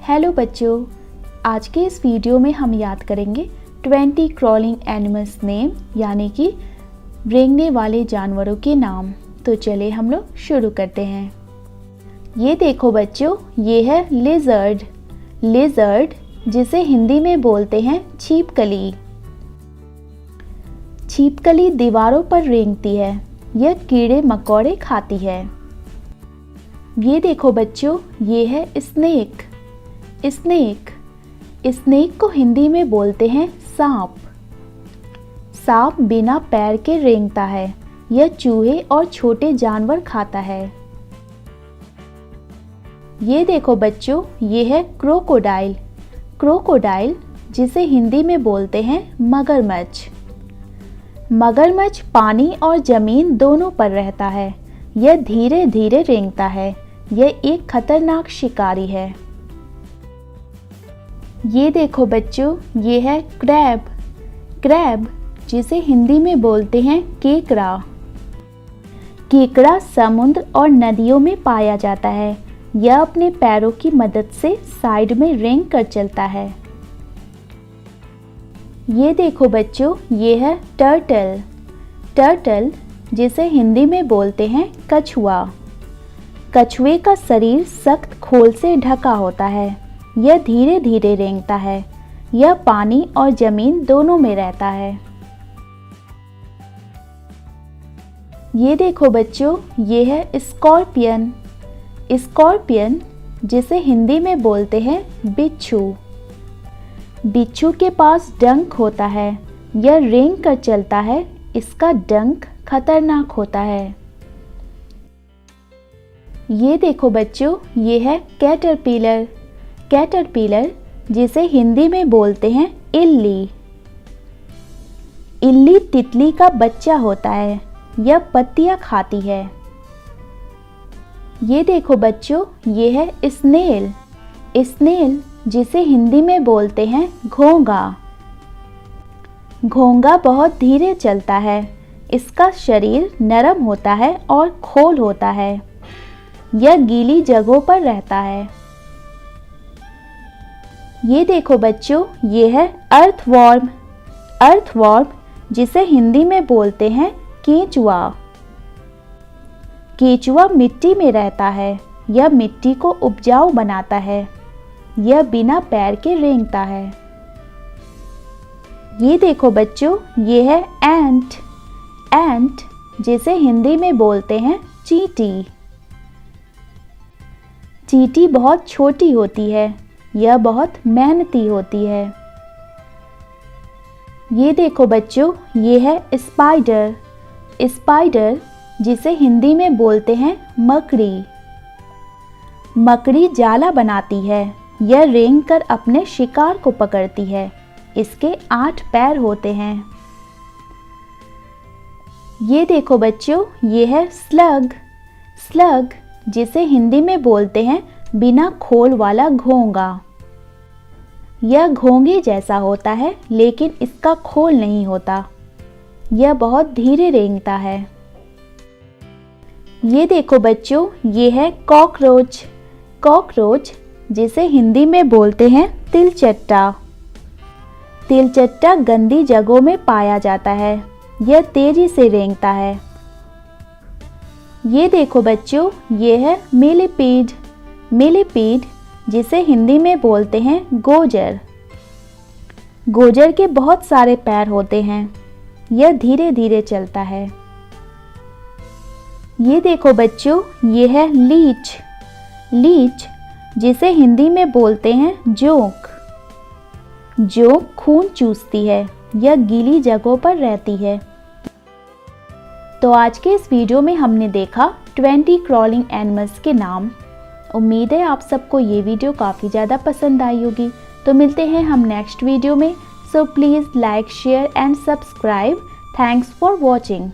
Hello बच्चों, आज के इस वीडियो में हम याद करेंगे 20 क्रॉलिंग एनिमल्स नेम, यानी कि रेंगने वाले जानवरों के नाम। तो चलिए हम लोग शुरू करते हैं। ये देखो बच्चों, ये है लिजर्ड। लिजर्ड जिसे हिंदी में बोलते हैं छिपकली। छिपकली दीवारों पर रेंगती है। यह कीड़े मकोड़े खाती है। ये देखो बच्चों, ये है स्नेक। स्नेक स्नेक को हिंदी में बोलते हैं सांप। सांप बिना पैर के रेंगता है। यह चूहे और छोटे जानवर खाता है। ये देखो बच्चों, ये है क्रोकोडाइल। क्रोकोडाइल जिसे हिंदी में बोलते हैं मगरमच्छ। मगरमच्छ पानी और जमीन दोनों पर रहता है। यह धीरे धीरे रेंगता है। यह एक खतरनाक शिकारी है। ये देखो बच्चों, ये है क्रैब। क्रैब जिसे हिंदी में बोलते हैं केकड़ा। केकड़ा समुद्र और नदियों में पाया जाता है। यह अपने पैरों की मदद से साइड में रेंग कर चलता है। ये देखो बच्चों, ये है टर्टल। टर्टल जिसे हिंदी में बोलते हैं कछुआ। कछुए का शरीर सख्त खोल से ढका होता है। यह धीरे धीरे रेंगता है। यह पानी और जमीन दोनों में रहता है। ये देखो बच्चों, ये है स्कॉर्पियन। स्कॉर्पियन जिसे हिंदी में बोलते हैं बिच्छू। बिच्छू के पास डंक होता है। यह रेंग कर चलता है। इसका डंक खतरनाक होता है। ये देखो बच्चों, ये है कैटरपिलर। कैटरपिलर जिसे हिंदी में बोलते हैं इल्ली। इल्ली तितली का बच्चा होता है। यह पत्तियां खाती है। ये देखो बच्चों, ये है स्नेल। स्नेल जिसे हिंदी में बोलते हैं घोंगा। घोंगा बहुत धीरे चलता है। इसका शरीर नरम होता है और खोल होता है। यह गीली जगहों पर रहता है। ये देखो बच्चों, ये है अर्थवॉर्म। अर्थवॉर्म जिसे हिंदी में बोलते हैं केंचुआ। केंचुआ मिट्टी में रहता है। यह मिट्टी को उपजाऊ बनाता है। यह बिना पैर के रेंगता है। ये देखो बच्चों, ये है एंट। एंट जिसे हिंदी में बोलते हैं चींटी। चींटी बहुत छोटी होती है। यह बहुत मेहनती होती है। ये देखो बच्चों, ये है स्पाइडर। स्पाइडर जिसे हिंदी में बोलते हैं मकड़ी। मकड़ी जाला बनाती है। यह रेंग कर अपने शिकार को पकड़ती है। इसके 8 पैर होते हैं। ये देखो बच्चों, ये है स्लग। स्लग जिसे हिंदी में बोलते हैं बिना खोल वाला घोंगा। यह घोंगे जैसा होता है, लेकिन इसका खोल नहीं होता। यह बहुत धीरे रेंगता है। ये देखो बच्चों, ये है कॉकरोच। कॉकरोच जिसे हिंदी में बोलते हैं तिलचट्टा। तिलचट्टा गंदी जगहों में पाया जाता है। यह तेजी से रेंगता है। ये देखो बच्चों, ये है मिलीपीड। मिलीपीड जिसे हिंदी में बोलते हैं गोजर। गोजर के बहुत सारे पैर होते हैं। यह धीरे धीरे चलता है। ये देखो बच्चों, ये है लीच। लीच जिसे हिंदी में बोलते हैं जोंक। जोंक खून चूसती है। यह गीली जगहों पर रहती है। तो आज के इस वीडियो में हमने देखा 20 क्रॉलिंग एनिमल्स के नाम। उम्मीद है आप सबको ये वीडियो काफ़ी ज़्यादा पसंद आई होगी। तो मिलते हैं हम नेक्स्ट वीडियो में। So please like, share and subscribe. Thanks for watching.